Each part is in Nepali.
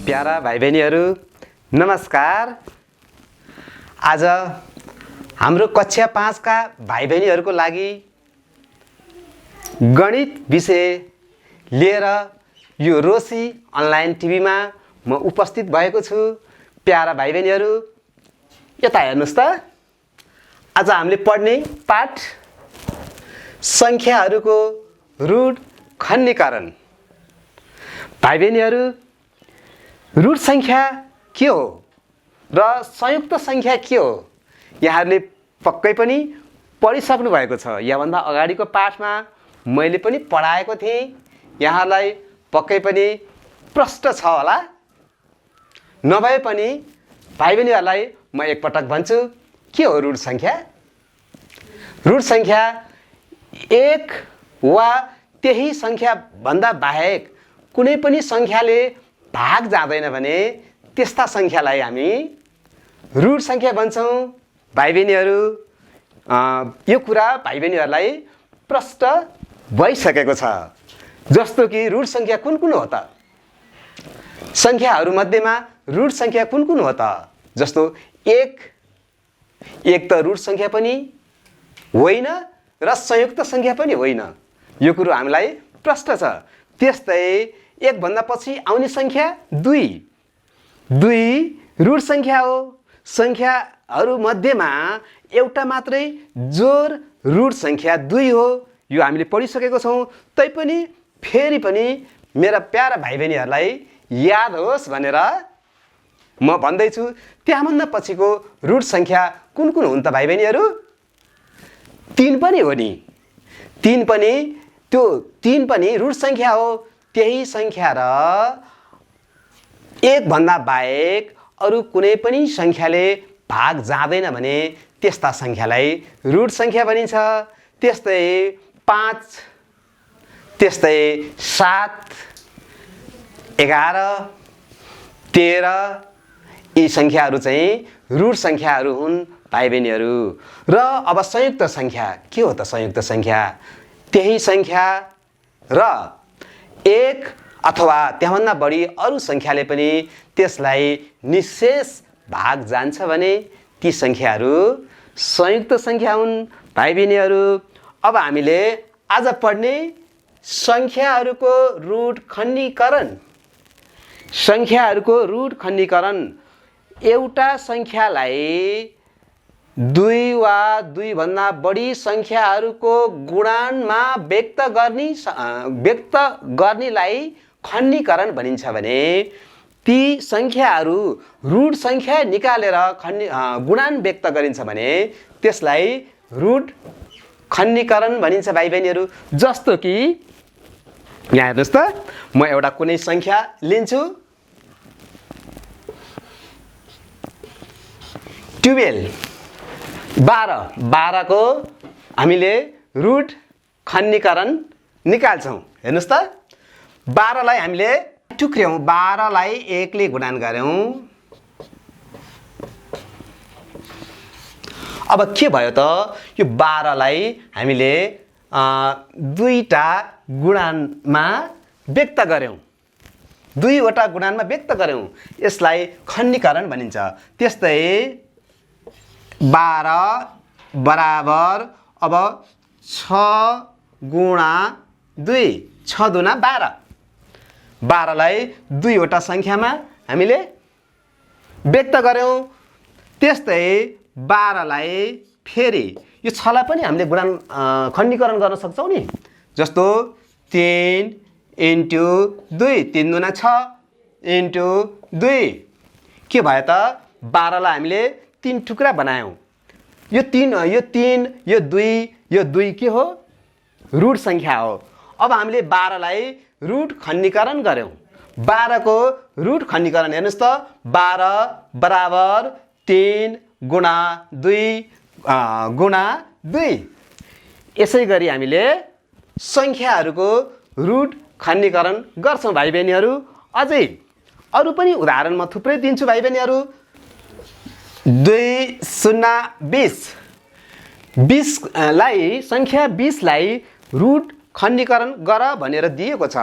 प्यारा भाइ बहिनीहरू नमस्कार। आज हाम्रो कक्षा 5 का भाइ बहिनीहरूको लागि गणित विषय लिएर यो रोसी अनलाइन टिभीमा म उपस्थित भएको छु। प्यारा भाइ बहिनीहरू यता हेर्नुस् त। आज हामीले पढ्ने पाठ संख्याहरूको रुट खण्डीकरण। भाइ बहिनीहरू रुट संख्या के हो र संयुक्त संख्या के हो यहाँहरूले पक्कै पनि पढिसक्नु भएको छ। योभन्दा अगाडिको पाठमा मैले पनि पढाएको थिएँ। यहाँलाई पक्कै पनि प्रश्न छ होला। नभए पनि भाइ बहिनीहरूलाई म एकपटक भन्छु के हो रुट संख्या। रुट संख्या एक वा त्यही संख्या भन्दा बाहेक कुनै पनि संख्याले भाग जाँदैन भने त्यस्ता संख्यालाई हामी रुट संख्या भन्छौँ। भाइ बहिनीहरू यो कुरा भाइ बहिनीहरूलाई प्रश्न भइसकेको छ। जस्तो कि रुट संख्या कुन कुन हो त? संख्याहरू मध्येमा रुट संख्या कुन कुन हो त? जस्तो एक त रुट संख्या पनि होइन र संयुक्त संख्या पनि होइन। यो कुरो हामीलाई प्रश्न छ। त्यस्तै एक भन्दा पछि आउने संख्या दुई रुट संख्या हो। संख्याहरू मध्येमा एउटा मात्रै जोड रुट संख्या दुई हो। यो हामीले पढिसकेको छौँ। तैपनि फेरि पनि मेरा प्यारा भाइ बहिनीहरूलाई याद होस् भनेर म भन्दैछु। त्यहाँभन्दा पछिको रुट संख्या कुन कुन हुन् त भाइ बहिनीहरू? तीन पनि हो नि। तीन पनि रुट संख्या हो। त्यही संख्या र एक भन्दा बाहेक अरू कुनै पनि संख्याले भाग जाँदैन भने त्यस्ता संख्यालाई रुट संख्या भनिन्छ। त्यस्तै 5, त्यस्तै 7, 11, 13 यी संख्याहरू चाहिँ रुट संख्याहरू हुन् भाइ बहिनीहरू। र अब संयुक्त संख्या के हो त? संयुक्त संख्या त्यही संख्या र एक अथवा त्यहाँभन्दा बढी अरू संख्याले पनि त्यसलाई निशेष भाग जान्छ भने ती संख्याहरू संयुक्त संख्या हुन् भाइ बहिनीहरू। अब हामीले आज पढ्ने संख्याहरूको रुट खण्डीकरण। संख्याहरूको रुट खण्डीकरण एउटा संख्यालाई दुई वा दुई भन्दा बढी संख्याहरूको गुणनमा व्यक्त गर्नेलाई खण्डीकरण भनिन्छ भने ती संख्याहरू रुट संख्या निकालेर गुणन व्यक्त गरिन्छ भने त्यसलाई रुट खण्डीकरण भनिन्छ भाइ बहिनीहरू। जस्तो कि यहाँ हेर्नुहोस् त, म एउटा कुनै संख्या लिन्छु 12 को हामीले रुट खण्डीकरण निकाल्छौँ। हेर्नुहोस् त, 12 लाई हामीले टुक्र्यौँ। 12 लाई 1 ले गुणन गर्यौँ। अब के भयो त? यो 12 लाई हामीले दुईटा गुणनमा व्यक्त गर्यौँ। दुईवटा गुणनमा व्यक्त गर्यौँ। यसलाई खण्डीकरण भनिन्छ। त्यस्तै 12 बराबर अब 6 गुणा 2, 6 दुना 12। 12 लाई दुईवटा संख्यामा हामीले व्यक्त गर्यौँ। त्यस्तै 12 लाई फेरि यो 6 लाई पनि हामीले खण्डीकरण गर्न सक्छौँ नि। जस्तो 3 × 2, 3 दुना 6 × 2 के भयो त? 12 लाई हामीले 3 टुक्रा बनायौँ। यो 2 के हो? रुट संख्या हो। अब हामीले 12 लाई रुट खण्डीकरण गर्यौँ। 12 को रुट खण्डीकरण हेर्नुहोस् त, 12 बराबर 3 गुणा 2 यसै गरी हामीले संख्याहरूको रुट खण्डीकरण गर्छौँ भाइ बहिनीहरू। अझै अरू पनि उदाहरण म थुप्रै दिन्छु भाइ बहिनीहरू। 2 0 20 लाई संख्या 20 लाई रुट खण्डीकरण गर भनेर दिएको छ।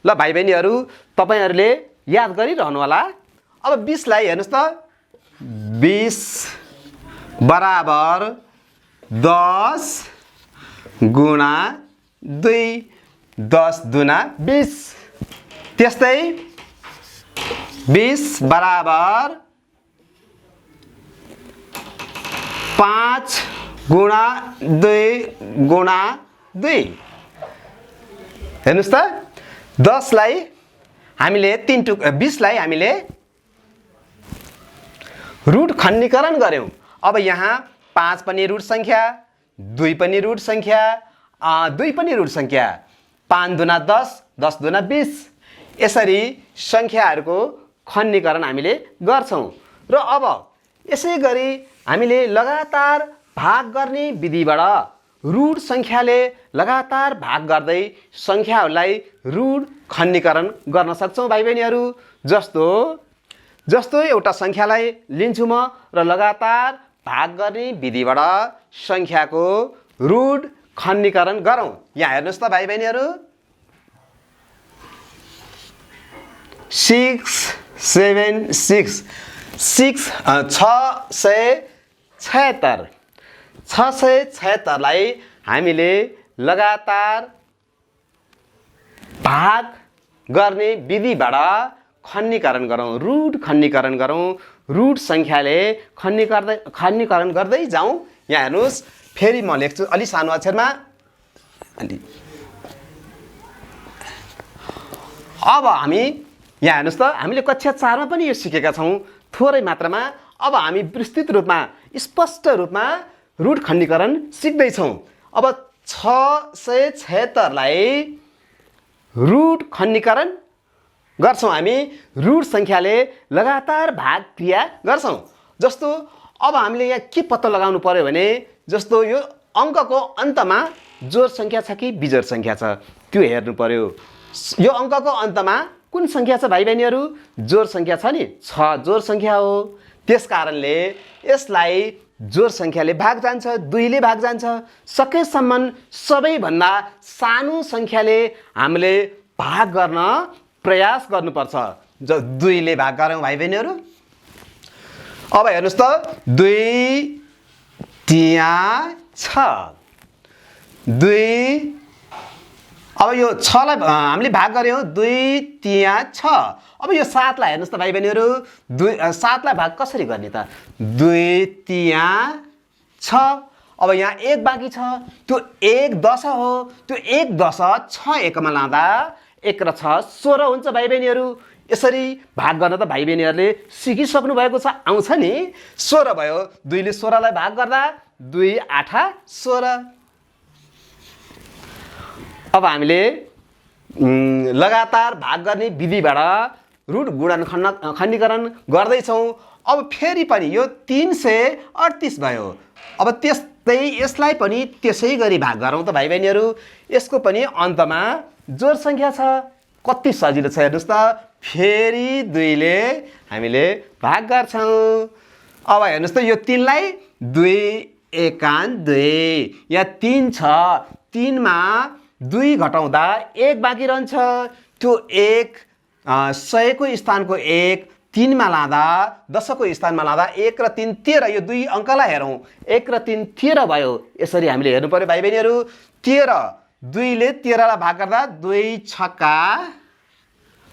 ल भाइ बहिनीहरू, तपाईहरुले याद गरिरहनु होला। अब 20 लाई हेर्नुस् त 20 बराबर 10 गुणा 2 10 दुना 20। त्यस्तै 20 बराबर 5 गुणा 2 गुणा 2। हेर्नुस् त 10 लाई हामीले 20 लाई हामीले रुट खण्डीकरण गर्यौं। अब यहाँ 5 पनि रुट संख्या, 2 पनि रुट संख्या, 2 पनि रुट संख्या, 5 दुना 10 10 दुना 20। यसरी संख्याहरूको खण्डीकरण हामीले गर्छौं। र अब यसै गरी हामीले लगातार भाग गर्ने विधिबाट रुट संख्याले लगातार भाग गर्दै संख्याहरूलाई रुट खण्डीकरण गर्न सक्छौं भाइ बहिनीहरू। जस्तो एउटा संख्यालाई लिन्छु म र लगातार भाग गर्ने विधिबाट संख्याको रुट खण्डीकरण गरौँ। यहाँ हेर्नुस् त भाइ बहिनीहरू 6 7 6 676 लाई हामीले लगातार भाग गर्ने विधिबाट खण्डीकरण गरौँ, रुट खण्डीकरण गरौँ। रुट संख्याले खण्डीकरण गर्दै जाउँ। यहाँ हेर्नुस् फेरि म लेख्छु अलि सानो अक्षरमा। अब हामी यहाँ हेर्नुस् त हामीले कक्षा 4 मा पनि यो सिकेका छौं थोरै मात्रामा। अब हामी विस्तृत रूपमा स्पष्ट रूपमा रुट खण्डीकरण सिक्दै छौं। अब 676 लाई रुट खण्डीकरण गर्छौं हामी। रुट संख्याले लगातार भाग क्रिया गर्छौं। जस्तो अब हामीले यहाँ के पत्ता लगाउनु पर्यो भने जस्तो यो अंकको अन्तमा जोड संख्या छ कि बिजोड संख्या छ त्यो हेर्नु पर्यो। यो अंकको अन्तमा कुन संख्या छ भाइ बहिनीहरू? जोड संख्या छ नि, 6 जोड संख्या हो। त्यसकारणले यसलाई जोड संख्याले भाग जान्छ, 2 ले भाग जान्छ। सकेसम्म सबैभन्दा सानो संख्याले हामीले भाग गर्न प्रयास गर्नुपर्छ। 2 ले भाग गरौँ भाइ बहिनीहरू। अब हेर्नुस् त 2 त्यहाँ 6 2। अब यो 6 लाई हामीले भाग गर्यौं 2 त्यहाँ 6। अब यो 7 लाई हेर्नुस् त भाइ बहिनीहरू 7 लाई भाग कसरी गर्ने त? 2 त्यहाँ 6। अब यहाँ 1 बाँकी छ, त्यो 1 10 हो। त्यो 1 10 6 1 मा लाँदा 1 र 6 16 हुन्छ भाइ बहिनीहरू। यसरी भाग गर्न त भाइ बहिनीहरूले सिकिसक्नु भएको छ, आउँछ नि। 16 भयो। 2 ले 16 लाई भाग गर्दा 2 8 16। अब हामीले लगातार भाग गर्ने विधिबाट रुट गुणन खण्डीकरण गर्दै छौं। अब फेरि पनि यो 338 भयो। अब त्यस्तै यसलाई पनि त्यसै गरी भाग गरौँ त भाइ बहिनीहरू। यसको पनि अन्तमा जोड संख्या छ। कति सजिलो छ हेर्नुस् त। फेरि 2 ले हामीले भाग गर्छौं। अब हेर्नुस् त यो 3 लाई 2 एकान 2। यहाँ 3 छ, 3 मा 2 घटाउँदा 1 बाँकी रहन्छ। त्यो 1 100 को स्थानको 1 3 मा लाँदा 10 को स्थानमा लाँदा 1 र 3 13। यो 2 अंकलाई हेरौं। 1 र 3 13 भयो। यसरी हामीले हेर्नु पर्यो भाइ बहिनीहरू। 13 2 ले 13 लाई भाग गर्दा 2 छक्का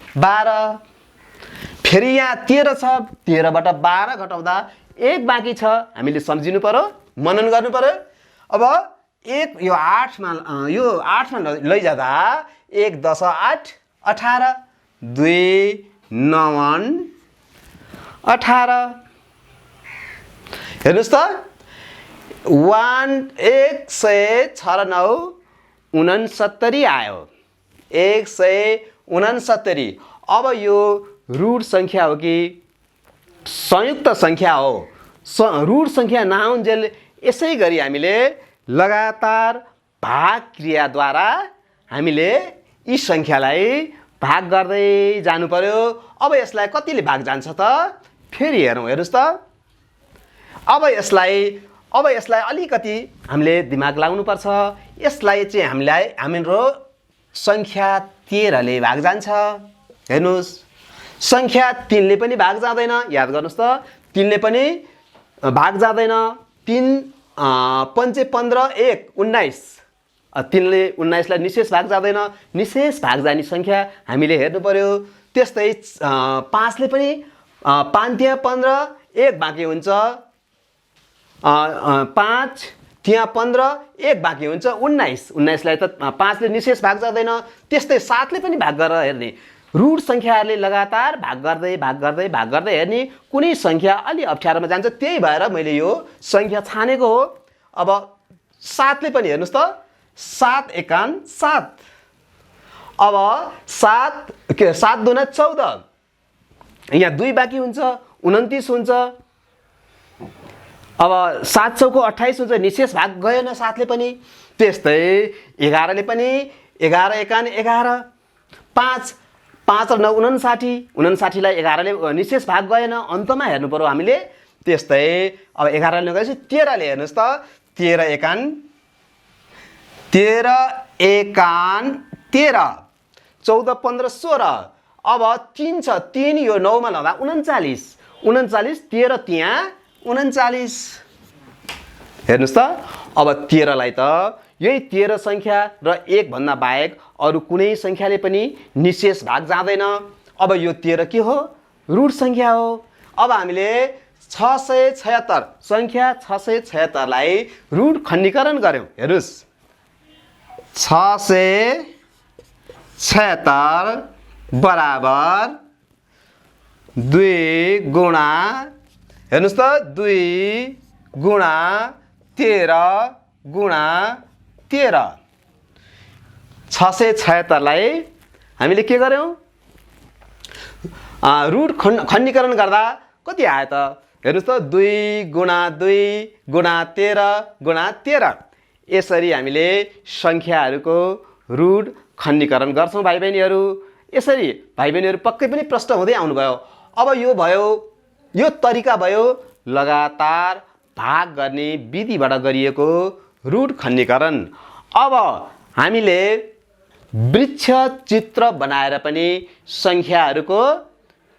12। फेरि यहाँ 13 छ, 13 बाट 12 घटाउँदा 1 बाँकी छ। हामीले सम्झिनु पर्यो, मनन गर्नु पर्यो। अब 1 यो 8 मा लैजाँदा 1 10 8 18। 2 9 18। हेर्नुस् त 1 169 69 आयो। 169। अब यो रुट संख्या हो कि संयुक्त संख्या हो? रुट संख्या नआउन्जेल यसै गरी हामीले लगातार भाग क्रियाद्वारा हामीले यी संख्यालाई भाग गर्दै जानु पर्यो। अब यसलाई कतिले भाग जान्छ त? फेरि हेरौँ। हेर्नुस् त अब यसलाई अलिकति हामीले दिमाग लगाउनु पर्छ। यसलाई चाहिँ हाम्रो संख्या 13 ले भाग जान्छ। हेर्नुस् संख्या 3 ले पनि भाग जाँदैन, याद गर्नुस् त, 3 ले पनि भाग जाँदैन। 3 5 15 1 19, 3 ले 19 लाई निशेष भाग जाँदैन, निशेष भाग जाने संख्या हामीले हेर्नु पर्यो। त्यस्तै 5 ले पनि 5 त्यहाँ 15 1 बाँकी हुन्छ, 5 त्यहाँ 15 1 बाँकी हुन्छ 19, 19 लाई त 5 ले निशेष भाग जाँदैन। त्यस्तै 7 ले पनि भाग गरेर हेर्ने, रुट संख्याहरूले लगातार भाग गर्दै भाग गर्दै भाग गर्दै हेर्ने, कुनै संख्या अलि अप्ठ्यारोमा जान्छ, त्यही भएर मैले यो संख्या छानेको हो। अब 7 ले पनि हेर्नुस् त, 7 एकान 7, अब 7 दुना 14, यहाँ 2 बाँकी हुन्छ 29 हुन्छ। अब 7 चौको 28 हुन्छ, निशेष भाग गएन 7 ले पनि। त्यस्तै 11 ले पनि 11 एकान 11, 5 5 र 9 59, 59 लाई 11 ले निशेष भाग गएन, अन्तमा हेर्नु पर्यो हामीले। त्यस्तै अब 11 ले गएपछि 13 ले हेर्नुस् त, 13 एकान 13, 14 15 16, अब 3 छ, 3 यो 9 मा लाउँदा 39, 13 त्यहाँ 39, हेर्नुस् त। अब 13 लाई त यही 13 संख्या र 1 भन्दा बाहेक अरु कुनै संख्याले पनि निशेष भाग जाँदैन। अब यो 13 के हो? रुट संख्या हो। अब हामीले 676 संख्या 676 लाई रुट खण्डीकरण गर्यौं। हेर्नुस्, 676 बराबर 2 गुणा, हेर्नुस् त, 2 गुणा 13 गुणा 13, 676 लाई हामीले के गर्यौं? रुट खण्डीकरण गर्दा कति आयो त? हेर्नुस् त, 2 गुणा 2 गुणा 13 गुणा 13, यसरी हामीले संख्याहरूको रुट खण्डीकरण गर्छौं भाइ बहिनीहरू। यसरी भाइ बहिनीहरू पक्कै पनि प्रश्न हुँदै आउनुभयो। अब यो भयो, यो तरिका भयो लगातार भाग गर्ने विधिबाट गरिएको रुट खण्डीकरण। अब हामीले वृक्ष चित्र बनाएर पनि संख्याहरूको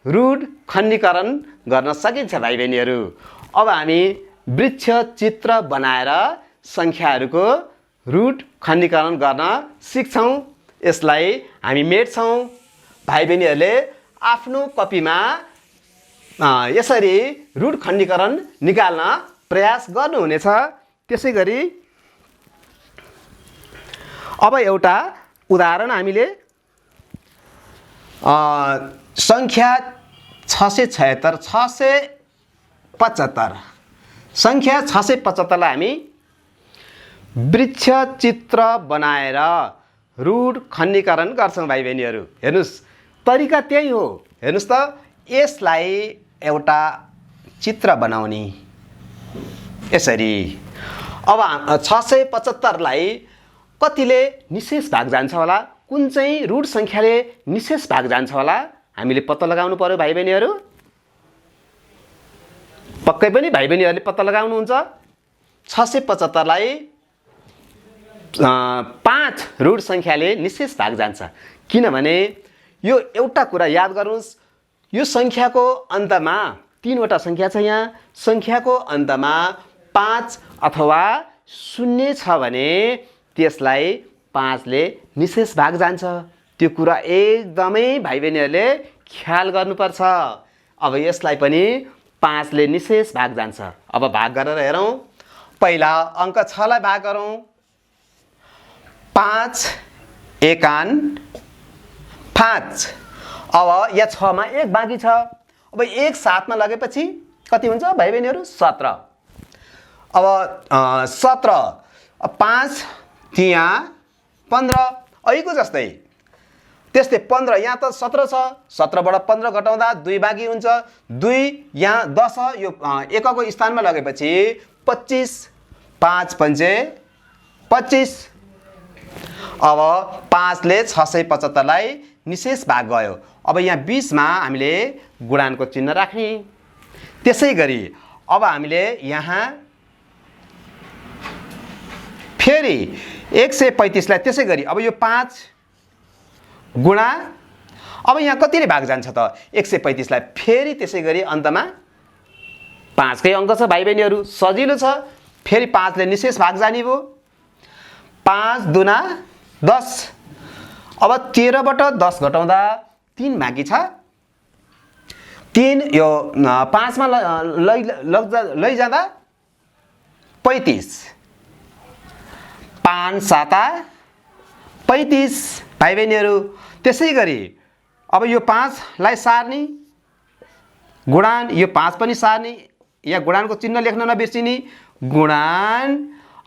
रुट खण्डीकरण गर्न सकिन्छ भाइ बहिनीहरू। अब हामी वृक्ष चित्र बनाएर संख्याहरूको रुट खण्डीकरण गर्न सिक्छौं। यसलाई हामी मेट्छौं। भाइ बहिनीहरूले आफ्नो कपीमा यसरी रुट खण्डीकरण निकाल्न प्रयास गर्नुहुनेछ। त्यसैगरी अब एउटा उदाहरण हामीले संख्या 675 संख्या 675 लाई हामी वृक्ष चित्र बनाएर रुट खण्डीकरण गर्छौं भाइ बहिनीहरू। हेर्नुस्, तरिका त्यही हो। हेर्नुस् त, यसलाई एउटा चित्र बनाउने यसरी। अब 675 लाई कतिले निशेष भाग जान्छ होला? कुन चाहिँ रुट संख्याले निशेष भाग जान्छ होला? हामीले पत्ता लगाउनु पर्यो भाइ बहिनीहरू। पक्कै पनि भाइ बहिनीहरूले पत्ता लगाउनुहुन्छ। 675 लाई 5 रुट संख्याले निशेष भाग जान्छ। किनभने यो एउटा कुरा याद गर्नुस्, यो संख्याको अन्तमा 3 वटा संख्या छ। यहाँ संख्याको अन्तमा 5 अथवा 0 छ भने त्यसलाई 5 ले निशेष भाग जान्छ। त्यो कुरा एकदमै भाइ बहिनीहरूले ख्याल गर्नुपर्छ। अब यसलाई पनि 5 ले निशेष भाग जान्छ। अब भाग गरेर हेरौं। पहिला अंक 6 लाई भाग गरौं। 5 एकान 5, अब यहाँ 6 मा 1 बाँकी छ। अब 1 7 मा लगेपछि कति हुन्छ भाइ बहिनीहरू? 17। अब 17, 5 त्यहाँ 15, अहिलेको जस्तै। त्यस्तै 15, यहाँ त 17 छ, 17 बाट 15 घटाउँदा 2 बाँकी हुन्छ। 2 यहाँ 10, यो 1 को स्थानमा लगेपछि 25, 5 पंचे 25। अब 5 ले 675 लाई निशेष भाग गयो। अब यहाँ 20 मा हामीले गुणानको चिन्ह राख्ने। त्यसैगरी अब हामीले यहाँ फेरि 135 लाई त्यसैगरी। अब यो 5 गुणा अब यहाँ कतिले भाग जान्छ त 135 लाई फेरि त्यसै गरी अन्तमा 5 कै अङ्क छ भाइ बहिनीहरू, सजिलो छ। फेरि 5 ले निशेष भाग जाने भयो, 5 दुना 10। अब 13 बाट 10 घटाउँदा 3 बाँकी छ, 3 यो 5 मा लैजाँदा 35, 5 साता 35 भाइ बहिनीहरू। त्यसै गरी अब यो 5 लाई सार्ने गुणान, यो 5 पनि सार्ने, यहाँ गुणानको चिन्ह लेख्न नबिर्सिने, गुणान।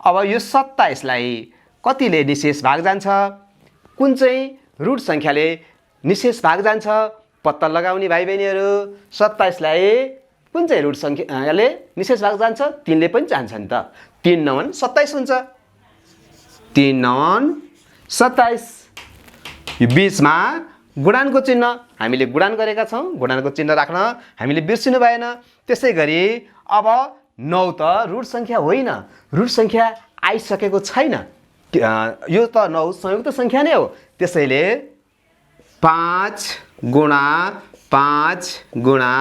अब यो 27 लाई कतिले निशेष भाग जान्छ, कुन चाहिँ रुट संख्याले निशेष भाग जान्छ पत्ता लगाउने भाइ बहिनीहरू। 27 लाई कुन चाहिँ रुट संख्याले निशेष भाग जान्छ, 3 ले पनि जान्छ नि त। 3 9 27 हुन्छ, 3 9 27। यो बीचमा गुणानको चिन्ह हामीले गुणान गरेका छौँ, गुणानको चिन्ह राख्न हामीले बिर्सिनु भएन। त्यसै गरी अब 9 त रुट संख्या होइन, रुट संख्या आइसकेको छैन, यो त 9 संयुक्त संख्या नै हो। त्यसैले 5 गुणा 5 गुणा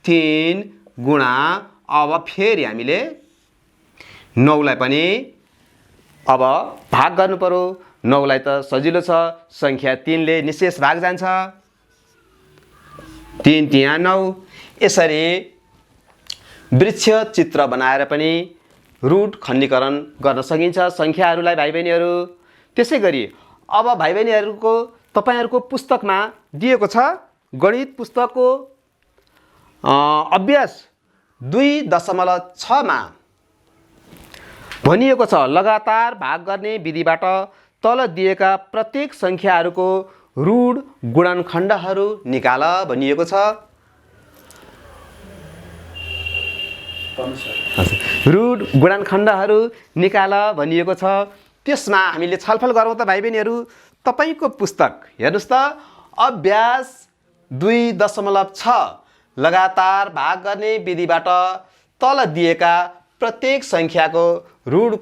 3 गुणा, अब फेरि हामीले 9 लाई पनि अब भाग गर्नु पर्यो। 9 लाई त सजिलो छ, संख्या 3 ले निशेष भाग जान्छ, 3 तिया 9। यसरी वृक्ष चित्र बनाएर पनि रुट खण्डीकरण गर्न सकिन्छ संख्याहरूलाई भाइ बहिनीहरू। त्यसै गरी अब भाइ बहिनीहरूको तपाईहरुको पुस्तकमा दिएको छ, गणित पुस्तकको अभ्यास 2.6 मा भनिएको छ, लगातार भाग गर्ने विधिबाट तल दिएका प्रत्येक संख्याहरूको रुट गुणनखण्डहरू निकाल भनिएको छ। रुट गुणनखण्डहरू निकाल भनिएको छ। त्यसमा हामीले छलफल गरौँ त भाइ बहिनीहरू। तपाईको पुस्तक हेर्नुस् त, अभ्यास 2.6 लगातार भाग गर्ने विधिबाट तल दिएका प्रत्येक संख्याको रुट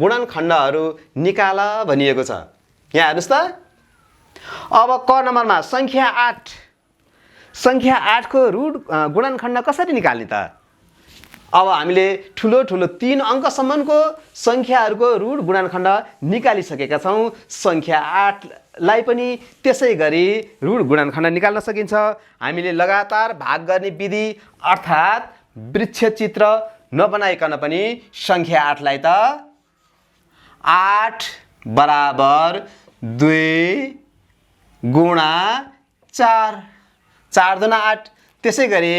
गुणनखण्डहरू निकाल भनिएको छ। यहाँ हेर्नुस् त, अब क नम्बरमा संख्या 8, संख्या 8 को रुट गुणनखण्ड कसरी निकाल्ने त? अब हामीले ठुलो ठुलो 3 अङ्कसम्मको संख्याहरूको रुट गुणनखण्ड निकालिसकेका छौँ। संख्या 8 लाई पनि त्यसै गरी रुट गुणनखण्ड निकाल्न सकिन्छ। हामीले लगातार भाग गर्ने विधि अर्थात् वृक्ष चित्र नबनाइकन पनि संख्या 8 लाई त 8 बराबर 2 गुणा 4, 4 दुना 8। त्यसै गरी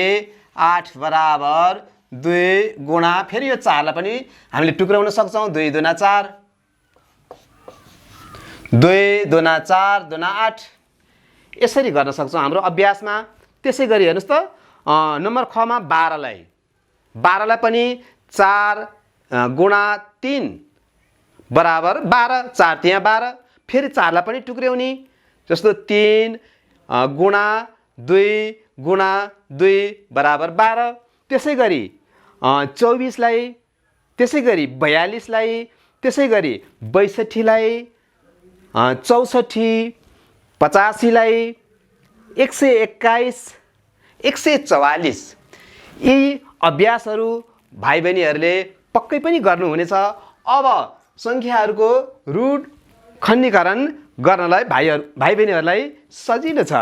8 बराबर 2 गुणा, फेरि यो 4 लाई पनि हामीले टुक्राउन सक्छौँ, 2 दुना 4, 2 दुना 4 दुना 8, यसरी गर्न सक्छौँ हाम्रो अभ्यासमा। त्यसै गरी हेर्नुस् त, नम्बर ख मा 12 लाई पनि 4 गुणा 3 बराबर 12, 4 तिया 12, फेरि 4 लाई पनि टुक्र्याउने, जस्तो 3 गुणा 2 गुणा 2 बराबर 12। त्यसै गरी 24 लाई, त्यसै गरी 42 लाई, त्यसै गरी 62 लाई, 64, 85 लाई, 121, 144। यी अभ्यासहरू भाइ बहिनीहरूले पक्कै पनि गर्नुहुनेछ। अब संख्याहरूको रुट खण्डीकरण गर्नलाई भाइ बहिनीहरूलाई सजिलो छ।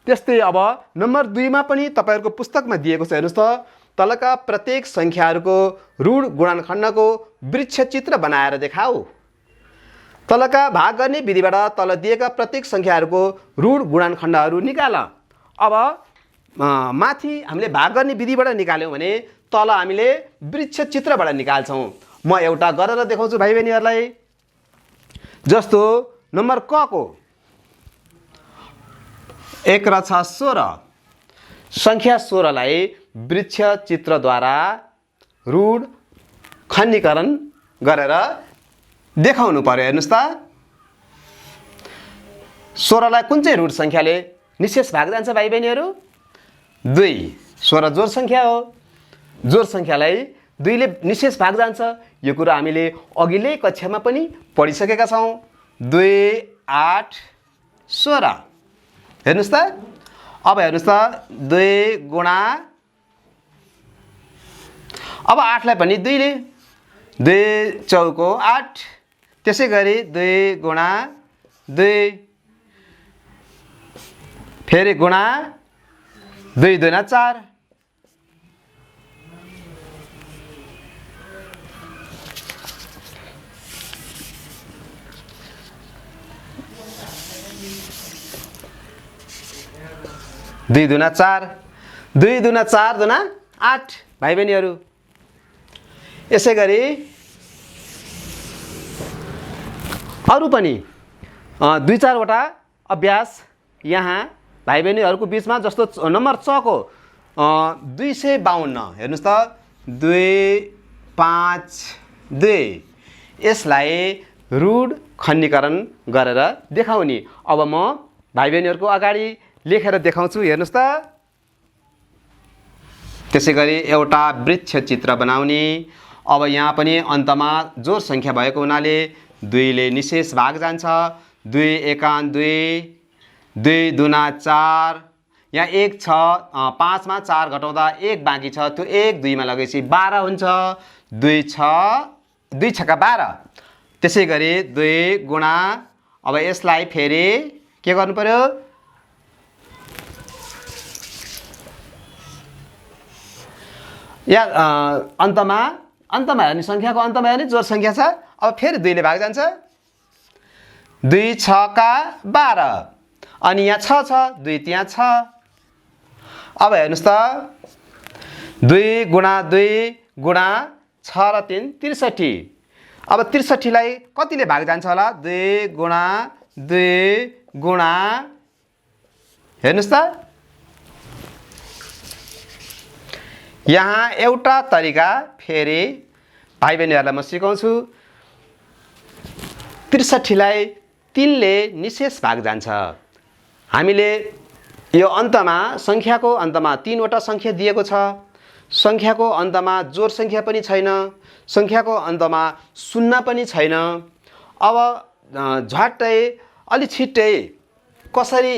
त्यस्तै अब नम्बर 2 मा पनि तपाईहरुको पुस्तकमा दिएको छ, हेर्नुस् त, तलका प्रत्येक संख्याहरूको रुट गुणनखण्डको वृक्ष चित्र बनाएर देखाऊ। तलका भाग गर्ने विधिबाट तल दिएका प्रत्येक संख्याहरूको रुट गुणनखण्डहरू निकाल। अब माथि हामीले भाग गर्ने विधिबाट निकाल्यौँ भने तल हामीले वृक्ष चित्रबाट निकाल्छौँ। म एउटा गरेर देखाउँछु भाइ बहिनीहरूलाई। जस्तो नम्बर क को 1 र 6 16, संख्या 16 लाई वृक्ष चित्रद्वारा रुट खण्डीकरण गरेर देखाउनु पर्यो। हेर्नुस् त, 16 लाई कुन चाहिँ रुट संख्याले निशेष भाग जान्छ भाइ बहिनीहरू? 2। 16 जोड संख्या हो, जोड संख्यालाई 2 ले निशेष भाग जान्छ। यो कुरा हामीले अघिल्लै कक्षामा पनि पढिसकेका छौँ। 2 8 16। हेर्नुस् त, अब हेर्नुस् त 2 गुणा, अब 8 लाई पनि 2 ले 2 चौको 8, त्यसै गरी 2 गुणा 2, फेरि गुणा 2 दुना 4, दुई दुना 4, 2 दुना 4 दुना 8 भाइ बहिनीहरू। यसै गरी अरू पनि 2-4 वटा अभ्यास यहाँ भाइ बहिनीहरूको बिचमा, जस्तो नम्बर 6 को 252, हेर्नुस् त 2 5 2, यसलाई रुट खण्डीकरण गरेर देखाउने। अब म भाइ बहिनीहरूको अगाडि लेखेर देखाउँछु, हेर्नुस् त। त्यसै गरी एउटा वृक्ष चित्र बनाउने। अब यहाँ पनि अन्तमा जोड संख्या भएको हुनाले 2 ले निशेष भाग जान्छ। 2 एकान 2, 2 दुना 4, यहाँ 1 छ, 5 मा 4 घटाउँदा 1 बाँकी छ, त्यो 1 2 मा लगेपछि 12 हुन्छ। 2 छक्का 12। त्यसै गरी 2 गुणा, अब यसलाई फेरि के गर्नु पर्यो, या अन्तमा हेर्ने, संख्याको अन्तमा हेर्ने जोड संख्या छ। अब फेरि 2 ले भाग जान्छ। 2 छक्का 12, अनि यहाँ 6 छ, 2 त्यहाँ छ। अब हेर्नुस् त 2 गुणा 2 गुणा 6 र 3 63। अब 63 लाई कतिले भाग जान्छ होला, 2 गुणा 2 गुणा, हेर्नुस् त यहाँ एउटा तरिका फेरि भाइ बहिनीहरूलाई म सिकाउँछु। 63 लाई 3 ले निशेष भाग जान्छ। हामीले यो अन्तमा, संख्याको अन्तमा 3 वटा संख्या दिएको छ, संख्याको अन्तमा जोड संख्या पनि छैन, संख्याको अन्तमा शून्य पनि छैन। अब झट्टै अलि छिट्टै कसरी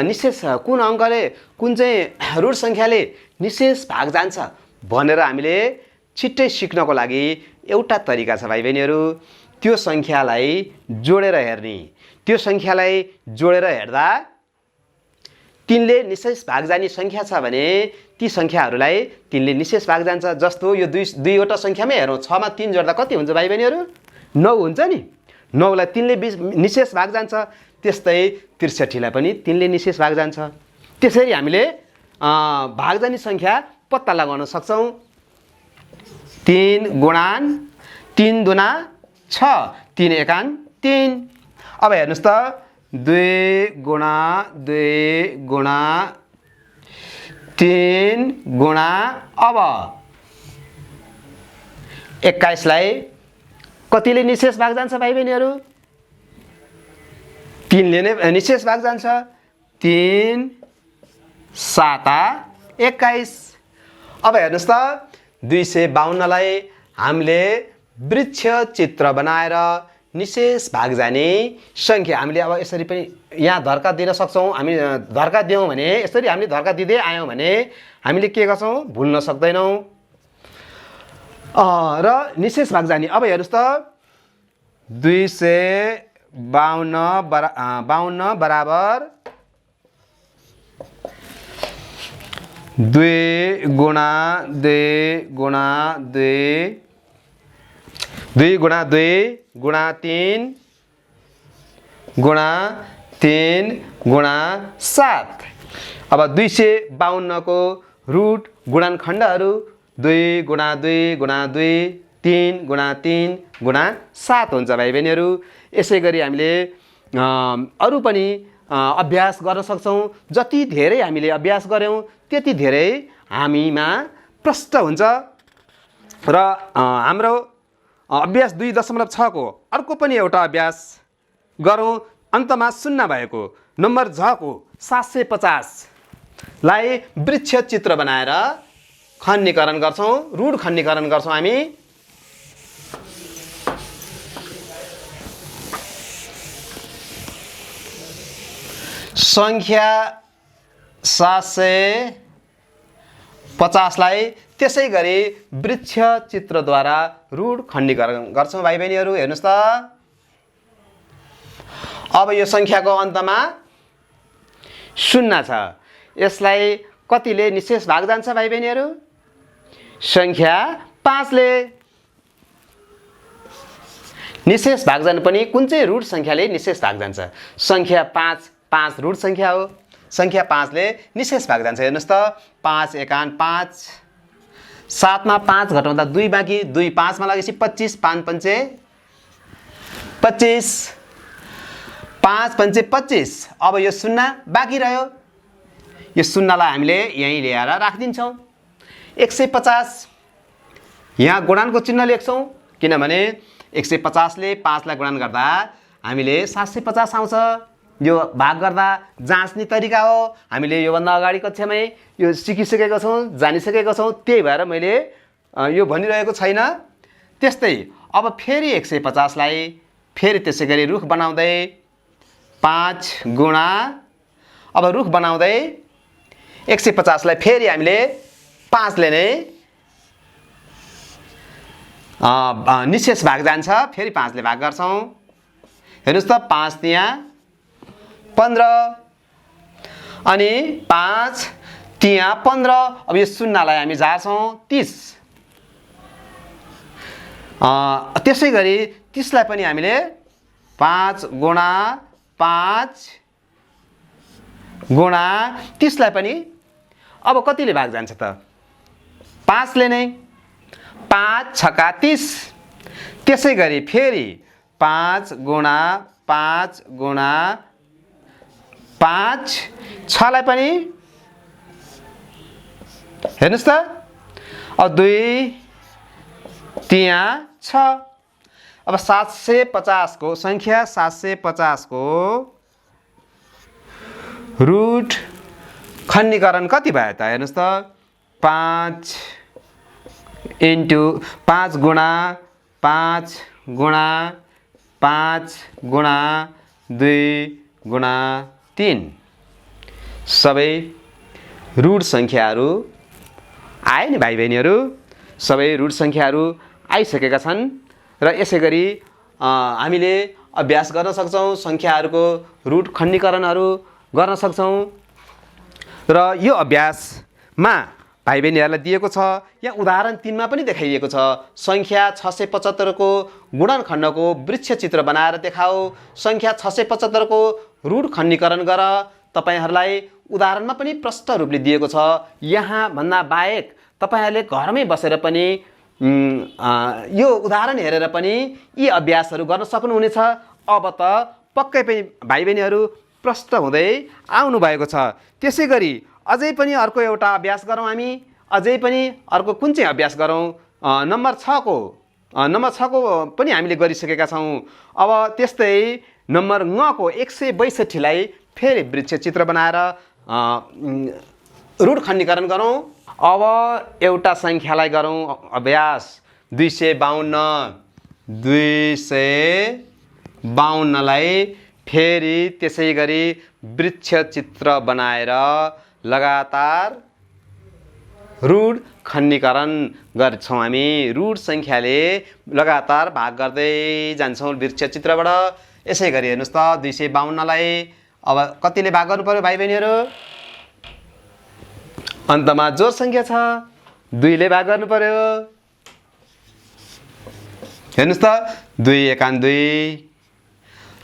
निशेष, कुन अङ्कले, कुन चाहिँ रुट संख्याले निशेष भाग जान्छ भनेर हामीले छिट्टै सिक्नको लागि एउटा तरिका छ भाइ बहिनीहरू। त्यो संख्यालाई जोडेर हेर्ने। त्यो संख्यालाई जोडेर हेर्दा 3 ले निशेष भाग जाने संख्या छ भने ती संख्याहरूलाई 3 ले निशेष भाग जान्छ। जस्तो यो 2 वटा संख्यामै हेरौँ, 6 मा 3 जोड्दा कति हुन्छ भाइ बहिनीहरू, 9 हुन्छ नि। 9 लाई 3 ले निशेष भाग जान्छ। त्यस्तै 63 लाई पनि 3 ले निशेष भाग जान्छ। त्यसरी हामीले भाग जाने संख्या पत्ता लगाउन सक्छौं। 3 गुणान 3 दुना 6, 3 एकान 3। अब हेर्नुस् त 2 गुणा 2 गुणा 3 गुणा, अब 21 लाई कतिले निशेष भाग जान्छ भाइ बहिनीहरू, 3 ले नै निशेष भाग जान्छ। 3 7 21। अब हेर्नुस् त 252 लाई हामीले वृक्ष चित्र बनाएर निशेष भाग जाने संख्या, हामीले अब यसरी पनि यहाँ धर्का दिन सक्छौं। हामी धर्का दियौं भने, यसरी हामीले धर्का दिँदै आयौं भने हामीले के गर्छौं, भुल्न सक्दैनौं र निशेष भाग जाने। अब हेर्नुस् त 252 बराबर 2 गुणा 2 गुणा 2, 2 गुणा 2 गुणा 3 गुणा 3 गुणा 7। अब 252 को रुट गुणनखण्डहरू 2 गुणा 2 गुणा 2, 3 गुणा 3 गुणा 7 हुन्छ भाइ बहिनीहरू। यसै गरी हामीले अरू पनि अभ्यास गर्न सक्छौं। जति धेरै हामीले अभ्यास गर्यौं त्यति धेरै हामीमा प्रष्ट हुन्छ। र हाम्रो अभ्यास 2.6 को अर्को पनि एउटा अभ्यास गरौँ। अन्तमा शून्य भएको नम्बर झ को 750 लाई वृक्ष चित्र बनाएर खण्डीकरण गर्छौं, रुट खण्डीकरण गर्छौं हामी। सङ्ख्या 750 लाई त्यसै गरी वृक्ष चित्रद्वारा रूढ खण्डीकरण गर्छौं भाइ बहिनीहरू। हेर्नुस् त, अब यो सङ्ख्याको अन्तमा 0 छ। यसलाई कतिले निशेष भाग जान्छ भाइ बहिनीहरू? सङ्ख्या 5 ले निशेष भाग जानु पनि कुन चाहिँ रूढ सङ्ख्याले निशेष भाग जान्छ? सङ्ख्या 5 रूढ सङ्ख्या हो। सङ्ख्या 5 ले निशेष भाग जान्छ। हेर्नुस् त, 5 एकान 5, 7 मा 5 घटाउँदा 2 बाँकी, 2 5 मा लगेपछि 25, 5 पंचे 25, 5 पंचे 25। अब यो 0 बाँकी रह्यो। यो 0 लाई हामीले यही ल्याएर राखिदिन्छौं। 150 यहाँ गुणनको चिन्ह लेख्छौं, किनभने 150 ले 5 लाई गुणन गर्दा हामीले 750 आउँछ। यो भाग गर्दा जाँच्ने तरिका हो। हामीले योभन्दा अगाडि कक्षामै यो सिकिसकेका छौं, जानिसकेका छौं, त्यही भएर मैले यो भनिरहेको छैन। त्यस्तै अब फेरि 150 लाई फेरि त्यसै गरी रुख बनाउँदै 5 गुणा, अब रुख बनाउँदै 150 लाई फेरि हामीले 5 ले नै निशेष भाग जान्छ। फेरि 5 ले भाग गर्छौं। हेर्नुस् त, 5 तिया 15 अनि 5 तिया 15। अब यो 0 लाई हामी झार्छौं 30। त्यसै गरी 30 लाई पनि हामीले 5 गुणा 5 गुणा 30 लाई पनि अब कतिले भाग जान्छ त? 5 ले नै। 5 छका 30। त्यसै गरी फेरि 5 गुणा 5 गुणा 5, 6 लाई पनि हेर्नुस् त, अब 2 तिया 6। अब 750 को संख्या 750 को रूट खण्डीकरण कति भयो त? हेर्नुस् त, 5 इन्टु 5 गुणा 5 गुणा 5 गुणा 2 गुणा 3। सबै रूढ सङ्ख्याहरू आए नि भाइ बहिनीहरू? सबै रूढ सङ्ख्याहरू आइसकेका छन् र यसै गरी हामीले अभ्यास गर्न सक्छौं। सङ्ख्याहरूको रूढ खण्डीकरणहरू गर्न सक्छौं र यो अभ्यासमा भाइ बहिनीहरूलाई दिएको छ। यहाँ उदाहरण 3 मा पनि देखाइएको छ। सङ्ख्या 675 को गुणनखण्डको वृक्ष चित्र बनाएर देखाऊ। सङ्ख्या 675 को रूढ खण्डीकरण गर। तपाईहरुलाई उदाहरणमा पनि प्रष्ट रूपले दिएको छ। यहाँ भन्दा बाहेक तपाईहरुले घरमै बसेर पनि यो उदाहरण हेरेर पनि यी अभ्यासहरू गर्न सक्नुहुनेछ। अब त पक्कै पनि भाइ बहिनीहरू प्रष्ट हुँदै आउनु भएको छ। त्यसैगरी अझै पनि अर्को एउटा अभ्यास गरौँ हामी। अझै पनि अर्को कुन चाहिँ अभ्यास गरौँ? नम्बर 6 को पनि हामीले गरिसकेका छौं। अब त्यस्तै नम्बर 9 को 162 लाई फेरि वृक्ष चित्र बनाएर रूढ खण्डीकरण गरौँ। अब एउटा संख्यालाई गरौँ अभ्यास। 252 लाई फेरि त्यसै गरी वृक्ष चित्र बनाएर लगातार रूढ खण्डीकरण गर्छौं हामी। रूढ संख्याले लगातार भाग गर्दै जान्छौं वृक्ष चित्रबाट। यसै गरी हेर्नुस् त 252 लाई अब कतिले भाग गर्नु पर्यो भाइ बहिनीहरू? अन्तमा जोड संख्या छ, 2 ले भाग गर्नु पर्यो। हेर्नुस् त 2 एकान 2,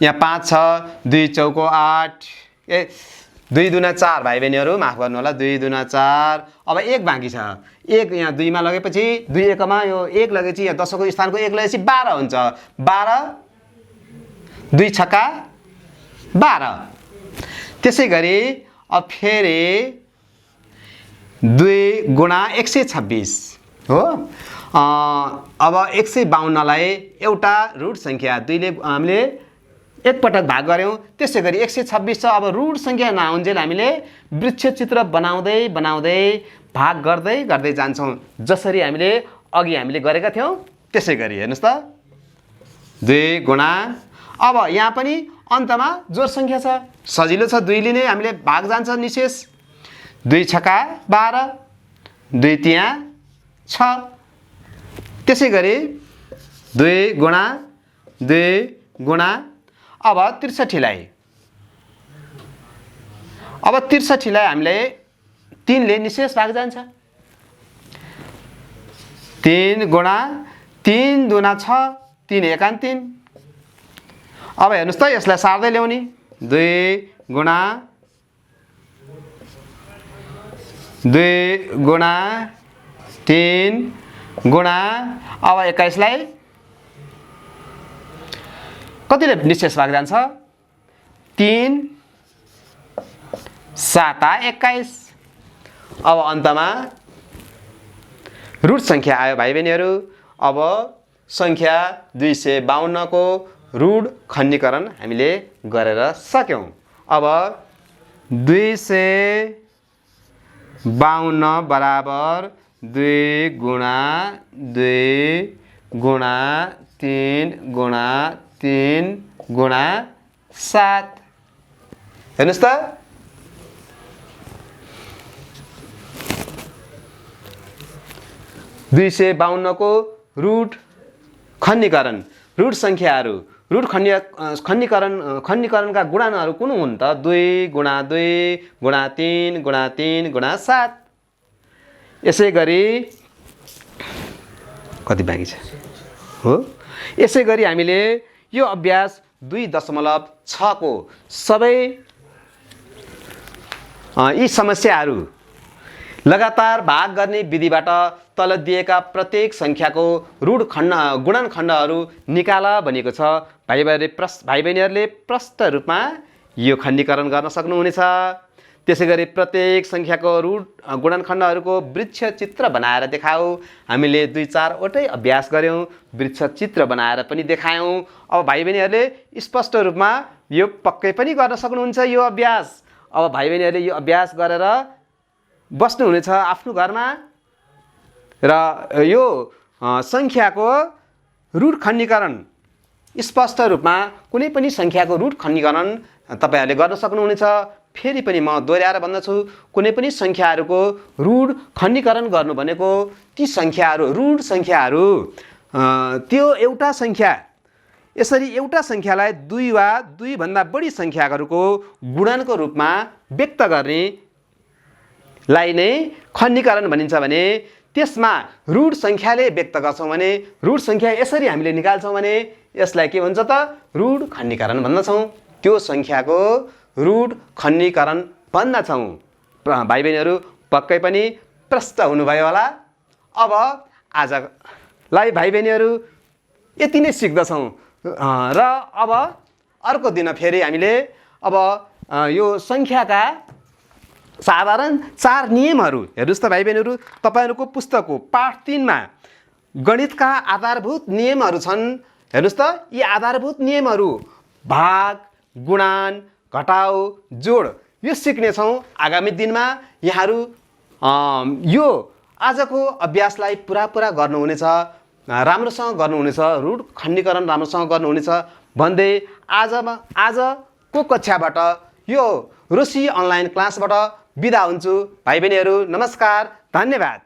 यहाँ 5 छ, 2 चौको 8, 2 दुना 4 भाइ बहिनीहरू माफ गर्नु होला। 2 दुना 4। अब 1 बाँकी छ। 1 यहाँ 2 मा लगेपछि 2 एकमा यो 1 लगेपछि यहाँ दशको स्थानको 1 लगेपछि 12 हुन्छ। 12 2 छक्का 12। त्यसै गरी अब फेरि 2 गुणा 126 हो। अब 152 लाई एउटा रूढ संख्या 2 ले हामीले एक पटक भाग गर्यौं। त्यसै गरी 126 छ। अब रूढ संख्या नआउन्जेल हामीले वृक्ष चित्र बनाउँदै बनाउँदै भाग गर्दै गर्दै जान्छौं। जसरी हामीले अघि हामीले गरेका थियौं त्यसै गरी। हेर्नुस् त 2 गुणा, अब यहाँ पनि अन्तमा जोड सङ्ख्या छ। सजिलो छ, 2 लिने, हामीले भाग जान्छ निशेष। 2 छक्का 12, 2 त्यहाँ 6। त्यसै गरी 2 गुणा 2 गुणा अब 63 लाई हामीले 3 ले निशेष भाग जान्छ। 3 गुणा 3 दुना 6, 3 एकान 3। अब हेर्नुहोस् त यसलाई सार्दै ल्याउने। 2 गुणा 2 गुणा 3 गुणा अब 21 लाई कतिले निशेष भाग जान्छ? 3 7 21। अब अन्तमा रुट सङ्ख्या आयो भाइ बहिनीहरू। अब सङ्ख्या 252 को रुट खण्डीकरण हामीले गरेर सक्यौं। अब 252 बराबर 2 गुणा 2 गुणा 3 गुणा 3 गुणा 7। हेर्नुहोस् त, दुई 52 को रुट खण्डीकरण, रुट सङ्ख्याहरू, रुट खण्डीकरणका गुणानहरू कुन हुन् त? 2 गुणा 2 गुणा 3 गुणा 3 गुणा 7। यसै गरी कति बाँकी छ हो? यसै गरी हामीले यो अभ्यास 2.6 को सबै यी समस्याहरू लगातार भाग गर्ने विधिबाट तल दिएका प्रत्येक सङ्ख्याको रुट गुणन खण्डहरू निकाल भनिएको छ। भाइ बहिनीहरूले प्रष्ट रूपमा यो खण्डीकरण गर्न सक्नुहुनेछ। त्यसै गरी प्रत्येक सङ्ख्याको रुट गुणन खण्डहरूको वृक्ष चित्र बनाएर देखाऊ। हामीले 2-4 वटै अभ्यास गऱ्यौँ, वृक्ष चित्र बनाएर पनि देखायौँ। अब भाइ बहिनीहरूले स्पष्ट रूपमा यो पक्कै पनि गर्न सक्नुहुन्छ यो अभ्यास। अब भाइ बहिनीहरूले यो अभ्यास गरेर बस्नुहुनेछ आफ्नो घरमा र यो सङ्ख्याको रुट खण्डीकरण स्पष्ट रूपमा कुनै पनि सङ्ख्याको रुट खण्डीकरण तपाईहरूले गर्न सक्नुहुनेछ। फेरि पनि म दोहोऱ्याएर भन्दछु, कुनै पनि सङ्ख्याहरूको रुट खण्डीकरण गर्नु भनेको ती सङ्ख्याहरू रुट सङ्ख्याहरू त्यो एउटा सङ्ख्या यसरी एउटा सङ्ख्यालाई 2 वा 2 भन्दा बढी सङ्ख्याहरूको गुणनको रूपमा व्यक्त गर्ने लाई नै खण्डीकरण भनिन्छ भने त्यसमा रुट सङ्ख्याले व्यक्त गर्छौँ भने रुट सङ्ख्या यसरी हामीले निकाल्छौँ भने यसलाई के भन्छ त? रुट खण्डीकरण भन्दछौँ। त्यो सङ्ख्याको रुट खण्डीकरण भन्दछौँ। भाइ बहिनीहरू पक्कै पनि प्रष्ट हुनुभयो होला। अब आजलाई भाइ बहिनीहरू यति नै सिक्दछौँ र अब अर्को दिन फेरि हामीले अब यो सङ्ख्याका साधारण 4 नियमहरू हेर्नुहोस् त भाइ बहिनीहरू। तपाईँहरूको पुस्तकको पाठ 3 मा गणितका आधारभूत नियमहरू छन्। हेर्नुहोस् त, यी आधारभूत नियमहरू भाग, गुणन, घटाउ, जोड यो सिक्नेछौँ आगामी दिनमा। यहाँहरू यो आजको अभ्यासलाई पुरा गर्नुहुनेछ, राम्रोसँग गर्नुहुनेछ, रुट खण्डीकरण राम्रोसँग गर्नुहुनेछ भन्दै आजको कक्षाबाट यो रोशी अनलाइन क्लासबाट बिदा हुन्छु। भाइ बहिनीहरू नमस्कार, धन्यवाद।